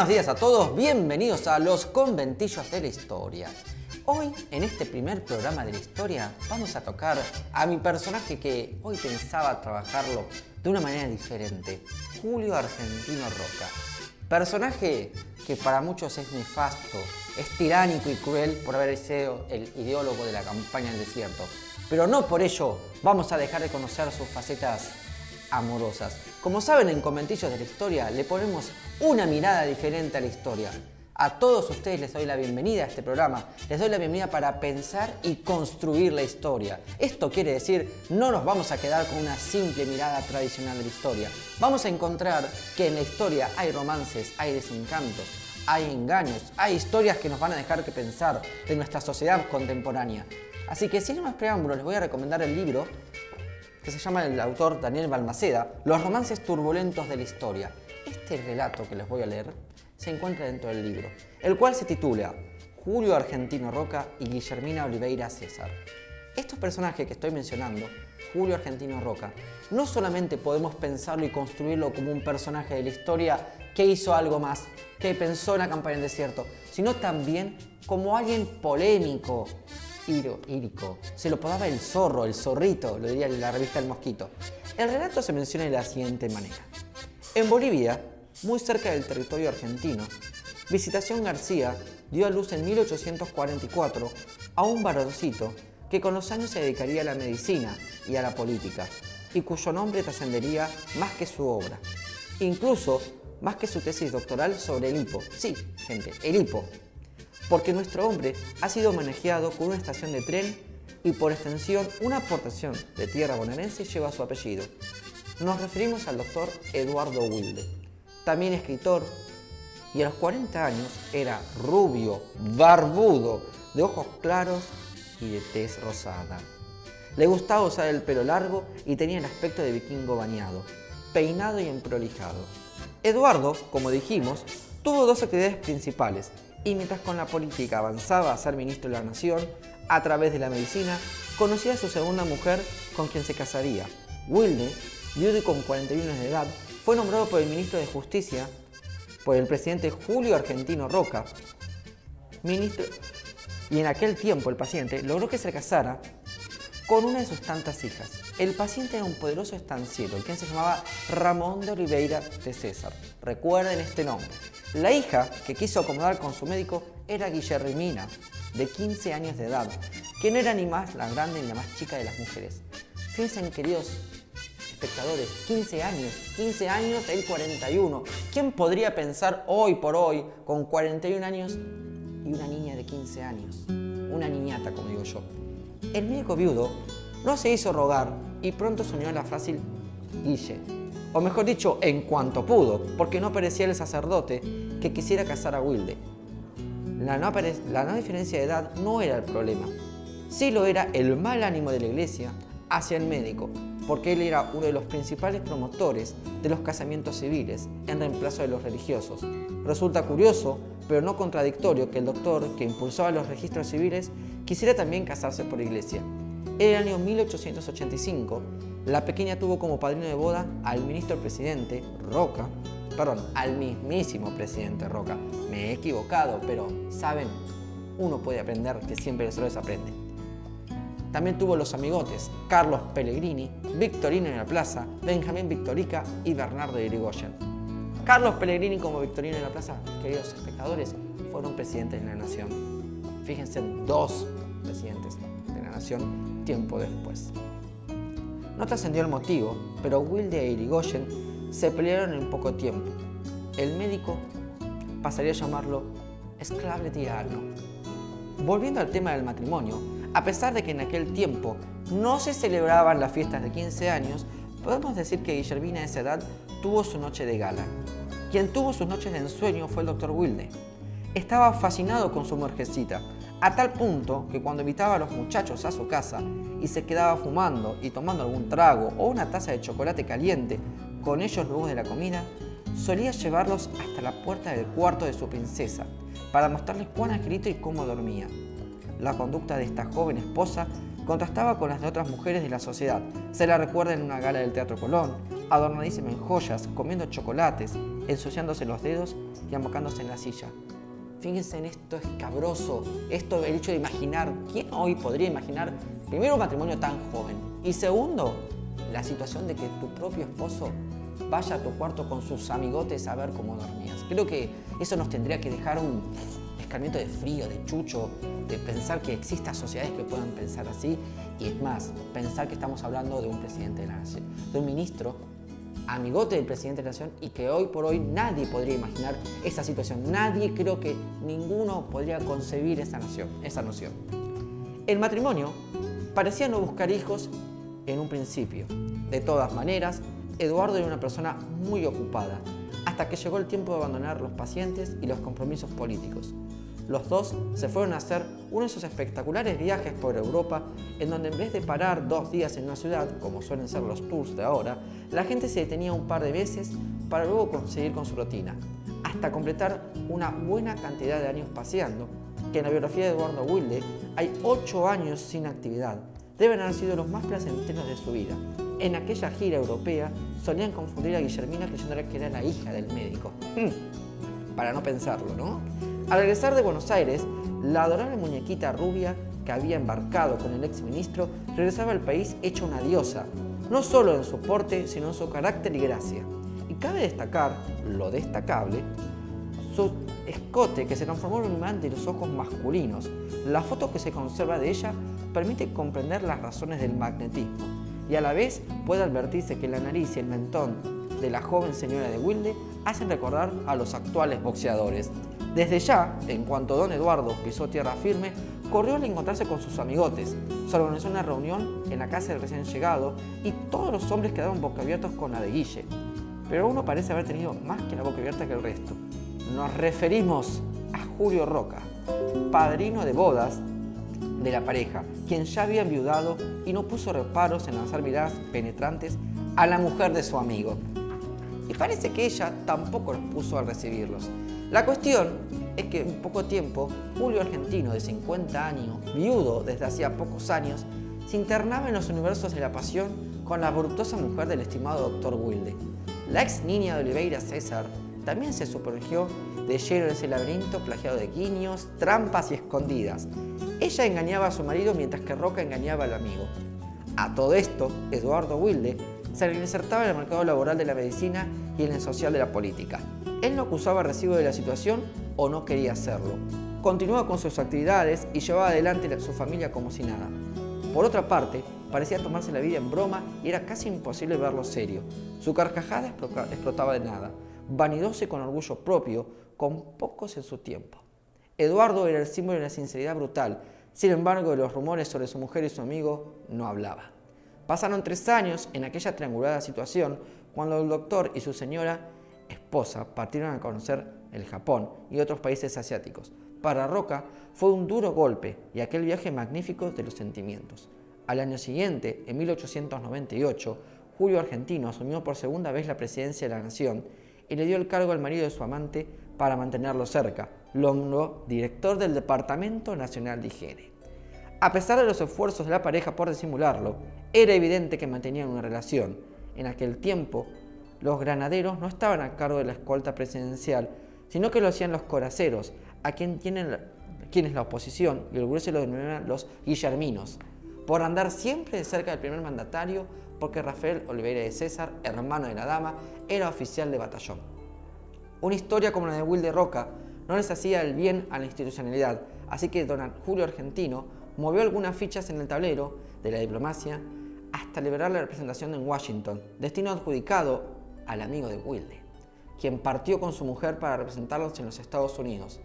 Buenos días a todos, bienvenidos a los conventillos de la historia. Hoy, en este primer programa de la historia, vamos a tocar a mi personaje que hoy pensaba trabajarlo de una manera diferente, Julio Argentino Roca. Personaje que para muchos es nefasto, es tiránico y cruel por haber sido el ideólogo de la campaña del desierto. Pero no por ello vamos a dejar de conocer sus facetas amorosas. Como saben, en Conventillos de la Historia le ponemos una mirada diferente a la historia. A todos ustedes les doy la bienvenida a este programa. Les doy la bienvenida para pensar y construir la historia. Esto quiere decir, no nos vamos a quedar con una simple mirada tradicional de la historia. Vamos a encontrar que en la historia hay romances, hay desencantos, hay engaños, hay historias que nos van a dejar que pensar de nuestra sociedad contemporánea. Así que sin más preámbulos les voy a recomendar el libro que se llama del autor Daniel Balmaceda, Los romances turbulentos de la historia. Este relato que les voy a leer se encuentra dentro del libro, el cual se titula Julio Argentino Roca y Guillermina Oliveira César. Estos personajes que estoy mencionando, Julio Argentino Roca, no solamente podemos pensarlo y construirlo como un personaje de la historia que hizo algo más, que pensó en la campaña del desierto, sino también como alguien polémico, írico. Se lo apodaba el zorro, el zorrito, lo diría en la revista El Mosquito. El relato se menciona de la siguiente manera. En Bolivia, muy cerca del territorio argentino, Visitación García dio a luz en 1844 a un varoncito que con los años se dedicaría a la medicina y a la política, y cuyo nombre trascendería más que su obra, incluso más que su tesis doctoral sobre el hipo. Sí, gente, el hipo. Porque nuestro hombre ha sido homenajeado con una estación de tren y por extensión una aportación de tierra bonaerense lleva su apellido. Nos referimos al doctor Eduardo Wilde, también escritor, y a los 40 años era rubio, barbudo, de ojos claros y de tez rosada. Le gustaba usar el pelo largo y tenía el aspecto de vikingo bañado, peinado y emprolijado. Eduardo, como dijimos, tuvo dos actividades principales, y mientras con la política avanzaba a ser ministro de la Nación, a través de la medicina, conocía a su segunda mujer con quien se casaría. Wilde, viudo y con 41 años de edad, fue nombrado por el ministro de Justicia, por el presidente Julio Argentino Roca, ministro, y en aquel tiempo el paciente logró que se casara con una de sus tantas hijas. El paciente era un poderoso estanciero, quien se llamaba Ramón de Oliveira de César. Recuerden este nombre. La hija que quiso acomodar con su médico era Guillermina, de 15 años de edad, que no era ni más la grande ni la más chica de las mujeres. Fíjense, queridos espectadores, 15 años, él 41. ¿Quién podría pensar hoy por hoy, con 41 años y una niña de 15 años? Una niñata, como digo yo. El médico viudo no se hizo rogar y pronto se unió a la frágil Guille. O mejor dicho, en cuanto pudo, porque no parecía el sacerdote que quisiera casar a Wilde. La no diferencia de edad no era el problema. Sí lo era el mal ánimo de la iglesia hacia el médico, porque él era uno de los principales promotores de los casamientos civiles en reemplazo de los religiosos. Resulta curioso, pero no contradictorio, que el doctor que impulsaba los registros civiles quisiera también casarse por iglesia. En el año 1885, la pequeña tuvo como padrino de boda al al mismísimo presidente Roca. Me he equivocado, pero saben, uno puede aprender, que siempre los errores aprende. También tuvo los amigotes Carlos Pellegrini, Victorino de la Plaza, Benjamín Victorica y Bernardo de Irigoyen. Carlos Pellegrini como Victorino de la Plaza, queridos espectadores, fueron presidentes de la Nación. Fíjense, dos presidentes de la Nación tiempo después. No trascendió el motivo, pero Wilde e Irigoyen se pelearon en poco tiempo. El médico pasaría a llamarlo esclave tirano. Volviendo al tema del matrimonio, a pesar de que en aquel tiempo no se celebraban las fiestas de 15 años, podemos decir que Guillermina a esa edad tuvo su noche de gala. Quien tuvo sus noches de ensueño fue el doctor Wilde. Estaba fascinado con su mujercita, a tal punto que cuando invitaba a los muchachos a su casa y se quedaba fumando y tomando algún trago o una taza de chocolate caliente con ellos luego de la comida, solía llevarlos hasta la puerta del cuarto de su princesa para mostrarles cuán angelito y cómo dormía. La conducta de esta joven esposa contrastaba con las de otras mujeres de la sociedad. Se la recuerda en una gala del Teatro Colón, adornadísima en joyas, comiendo chocolates, ensuciándose los dedos y amocándose en la silla. Fíjense en esto escabroso, el hecho de imaginar, ¿quién hoy podría imaginar, primero, un matrimonio tan joven? Y segundo, la situación de que tu propio esposo vaya a tu cuarto con sus amigotes a ver cómo dormías. Creo que eso nos tendría que dejar un escarmiento de frío, de chucho, de pensar que existan sociedades que puedan pensar así. Y es más, pensar que estamos hablando de un presidente de la nación, de un ministro, amigote del presidente de la nación, y que hoy por hoy nadie podría imaginar esa situación. Nadie, creo que ninguno podría concebir esa noción. El matrimonio parecía no buscar hijos en un principio. De todas maneras, Eduardo era una persona muy ocupada, hasta que llegó el tiempo de abandonar los pacientes y los compromisos políticos. Los dos se fueron a hacer uno de esos espectaculares viajes por Europa, en donde en vez de parar 2 días en una ciudad, como suelen ser los tours de ahora, la gente se detenía un par de veces para luego seguir con su rutina, hasta completar una buena cantidad de años paseando, que en la biografía de Eduardo Wilde hay 8 años sin actividad. Deben haber sido los más placenteros de su vida. En aquella gira europea solían confundir a Guillermina creyéndole que era la hija del médico. Para no pensarlo, ¿no? Al regresar de Buenos Aires, la adorable muñequita rubia que había embarcado con el exministro regresaba al país hecha una diosa, no solo en su porte, sino en su carácter y gracia. Y cabe destacar, lo destacable, su escote que se transformó en un imán de los ojos masculinos. La foto que se conserva de ella permite comprender las razones del magnetismo, y a la vez puede advertirse que la nariz y el mentón de la joven señora de Wilde hacen recordar a los actuales boxeadores. Desde ya, en cuanto don Eduardo pisó tierra firme, corrió al encontrarse con sus amigotes. Se organizó una reunión en la casa del recién llegado y todos los hombres quedaron boquiabiertos con la de Guille. Pero uno parece haber tenido más que la boca abierta que el resto. Nos referimos a Julio Roca, padrino de bodas de la pareja, quien ya había enviudado y no puso reparos en lanzar miradas penetrantes a la mujer de su amigo. Y parece que ella tampoco los puso al recibirlos. La cuestión es que en poco tiempo, Julio Argentino, de 50 años, viudo desde hacía pocos años, se internaba en los universos de la pasión con la voluptuosa mujer del estimado doctor Wilde. La ex niña de Oliveira César también se sumergió de lleno en ese laberinto plagiado de guiños, trampas y escondidas. Ella engañaba a su marido mientras que Roca engañaba al amigo. A todo esto, Eduardo Wilde se reinsertaba en el mercado laboral de la medicina y en el social de la política. Él no acusaba recibo de la situación o no quería hacerlo. Continuaba con sus actividades y llevaba adelante su familia como si nada. Por otra parte, parecía tomarse la vida en broma y era casi imposible verlo serio. Su carcajada explotaba de nada, vanidoso y con orgullo propio, con pocos en su tiempo. Eduardo era el símbolo de la sinceridad brutal. Sin embargo, de los rumores sobre su mujer y su amigo no hablaba. Pasaron 3 años en aquella triangulada situación cuando el doctor y su señora esposa partieron a conocer el Japón y otros países asiáticos. Para Roca fue un duro golpe y aquel viaje magnífico de los sentimientos. Al año siguiente, en 1898, Julio Argentino asumió por segunda vez la presidencia de la nación y le dio el cargo al marido de su amante para mantenerlo cerca. Lo nombró director del Departamento Nacional de Higiene. A pesar de los esfuerzos de la pareja por disimularlo, era evidente que mantenían una relación. En aquel tiempo, los granaderos no estaban a cargo de la escolta presidencial, sino que lo hacían los coraceros, a quienes la oposición y el grueso lo denominaban los guillerminos, por andar siempre de cerca del primer mandatario, porque Rafael Oliveira de César, hermano de la dama, era oficial de batallón. Una historia como la de Wilde Roca no les hacía el bien a la institucionalidad, así que don Julio Argentino movió algunas fichas en el tablero de la diplomacia hasta liberar la representación en Washington, destino adjudicado al amigo de Wilde, quien partió con su mujer para representarlos en los Estados Unidos.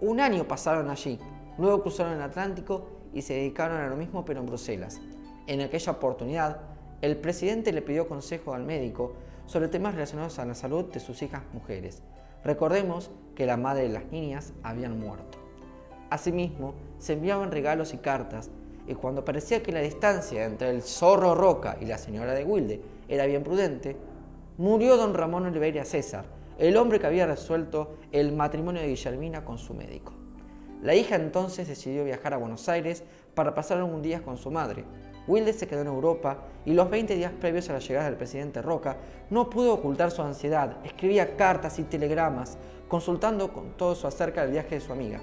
1 año pasaron allí, luego cruzaron el Atlántico y se dedicaron a lo mismo pero en Bruselas. En aquella oportunidad, el presidente le pidió consejo al médico sobre temas relacionados a la salud de sus hijas mujeres. Recordemos que la madre de las niñas habían muerto. Asimismo, se enviaban regalos y cartas, y cuando parecía que la distancia entre el zorro Roca y la señora de Wilde era bien prudente, murió don Ramón Oliveira César, el hombre que había resuelto el matrimonio de Guillermina con su médico. La hija entonces decidió viajar a Buenos Aires para pasar algún día con su madre. Wilde se quedó en Europa y los 20 días previos a la llegada del presidente Roca no pudo ocultar su ansiedad. Escribía cartas y telegramas, consultando con todo su acerca del viaje de su amiga.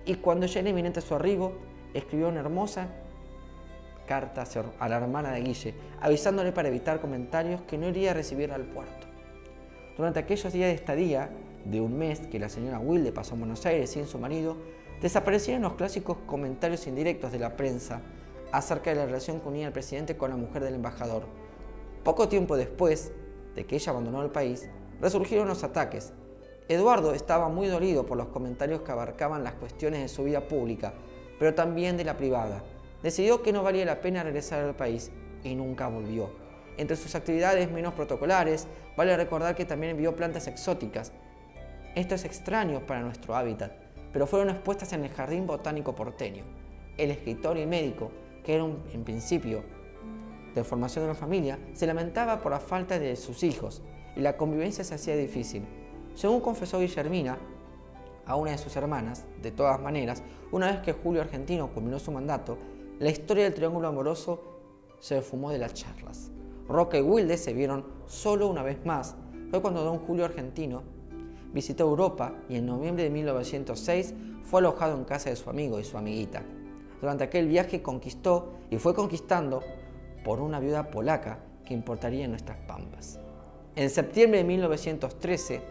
Y cuando ya era inminente su arribo, escribió una hermosa carta a la hermana de Guille, avisándole para evitar comentarios que no iría a recibir al puerto. Durante aquellos días de estadía de un mes que la señora Wilde pasó en Buenos Aires sin su marido, desaparecieron los clásicos comentarios indirectos de la prensa acerca de la relación que unía al presidente con la mujer del embajador. Poco tiempo después de que ella abandonó el país, resurgieron los ataques. Eduardo estaba muy dolido por los comentarios que abarcaban las cuestiones de su vida pública, pero también de la privada. Decidió que no valía la pena regresar al país y nunca volvió. Entre sus actividades menos protocolares, vale recordar que también envió plantas exóticas. Esto es extraño para nuestro hábitat, pero fueron expuestas en el Jardín Botánico porteño. El escritor y médico, que era en principio de formación de una familia, se lamentaba por la falta de sus hijos y la convivencia se hacía difícil. Según confesó Guillermina a una de sus hermanas, de todas maneras, una vez que Julio Argentino culminó su mandato, la historia del triángulo amoroso se esfumó de las charlas. Roca y Wilde se vieron solo una vez más. Fue cuando don Julio Argentino visitó Europa y en noviembre de 1906 fue alojado en casa de su amigo y su amiguita. Durante aquel viaje conquistó y fue conquistando por una viuda polaca que importaría en nuestras pampas. En septiembre de 1913,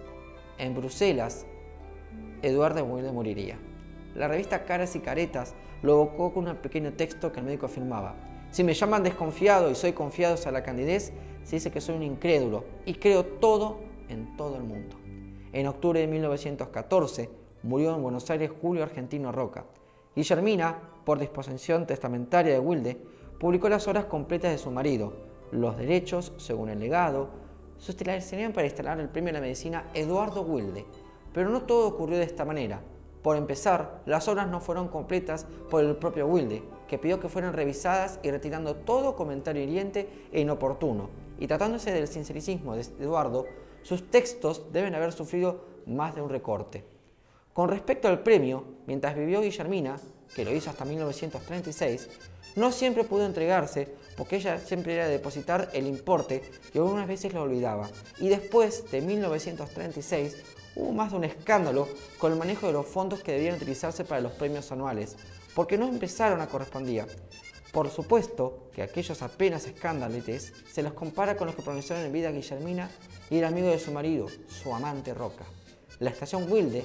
en Bruselas, Eduardo Wilde moriría. La revista Caras y Caretas lo evocó con un pequeño texto que el médico afirmaba: si me llaman desconfiado y soy confiado a la candidez, se dice que soy un incrédulo y creo todo en todo el mundo. En octubre de 1914 murió en Buenos Aires Julio Argentino Roca. Guillermina, por disposición testamentaria de Wilde, publicó las obras completas de su marido, los derechos, según el legado, serían para instalar el premio de la medicina Eduardo Wilde. Pero no todo ocurrió de esta manera. Por empezar, las obras no fueron completas por el propio Wilde, que pidió que fueran revisadas y retirando todo comentario hiriente e inoportuno. Y tratándose del sincericismo de Eduardo, sus textos deben haber sufrido más de un recorte. Con respecto al premio, mientras vivió Guillermina, que lo hizo hasta 1936, no siempre pudo entregarse porque ella siempre era de depositar el importe y algunas veces lo olvidaba. Y después de 1936 hubo más de un escándalo con el manejo de los fondos que debían utilizarse para los premios anuales, porque no empezaron a correspondía. Por supuesto que aquellos apenas escándaletes se los compara con los que pronunciaron en vida Guillermina y el amigo de su marido, su amante Roca. La estación Wilde,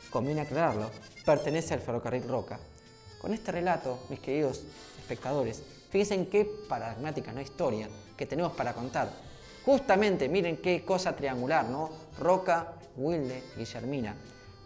conviene aclararlo, pertenece al ferrocarril Roca. Con este relato, mis queridos espectadores, fíjense en qué paradigmática, no historia, que tenemos para contar. Justamente, miren qué cosa triangular, ¿no? Roca, Wilde, Guillermina.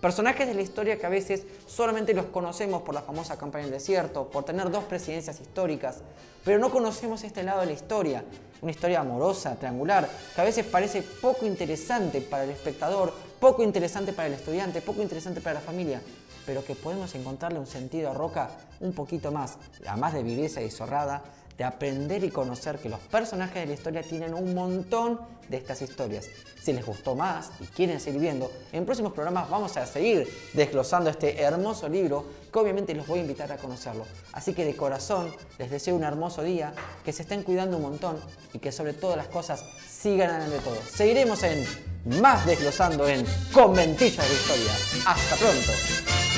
Personajes de la historia que a veces solamente los conocemos por la famosa campaña del desierto, por tener dos presidencias históricas, pero no conocemos este lado de la historia, una historia amorosa, triangular, que a veces parece poco interesante para el espectador, poco interesante para el estudiante, poco interesante para la familia, pero que podemos encontrarle un sentido a Roca un poquito más, además de viveza y zorrada, de aprender y conocer que los personajes de la historia tienen un montón de estas historias. Si les gustó más y quieren seguir viendo, en próximos programas vamos a seguir desglosando este hermoso libro que obviamente los voy a invitar a conocerlo. Así que de corazón les deseo un hermoso día, que se estén cuidando un montón y que sobre todas las cosas sigan ganando de todo. Seguiremos en más desglosando en Conventillos de la Historia. ¡Hasta pronto!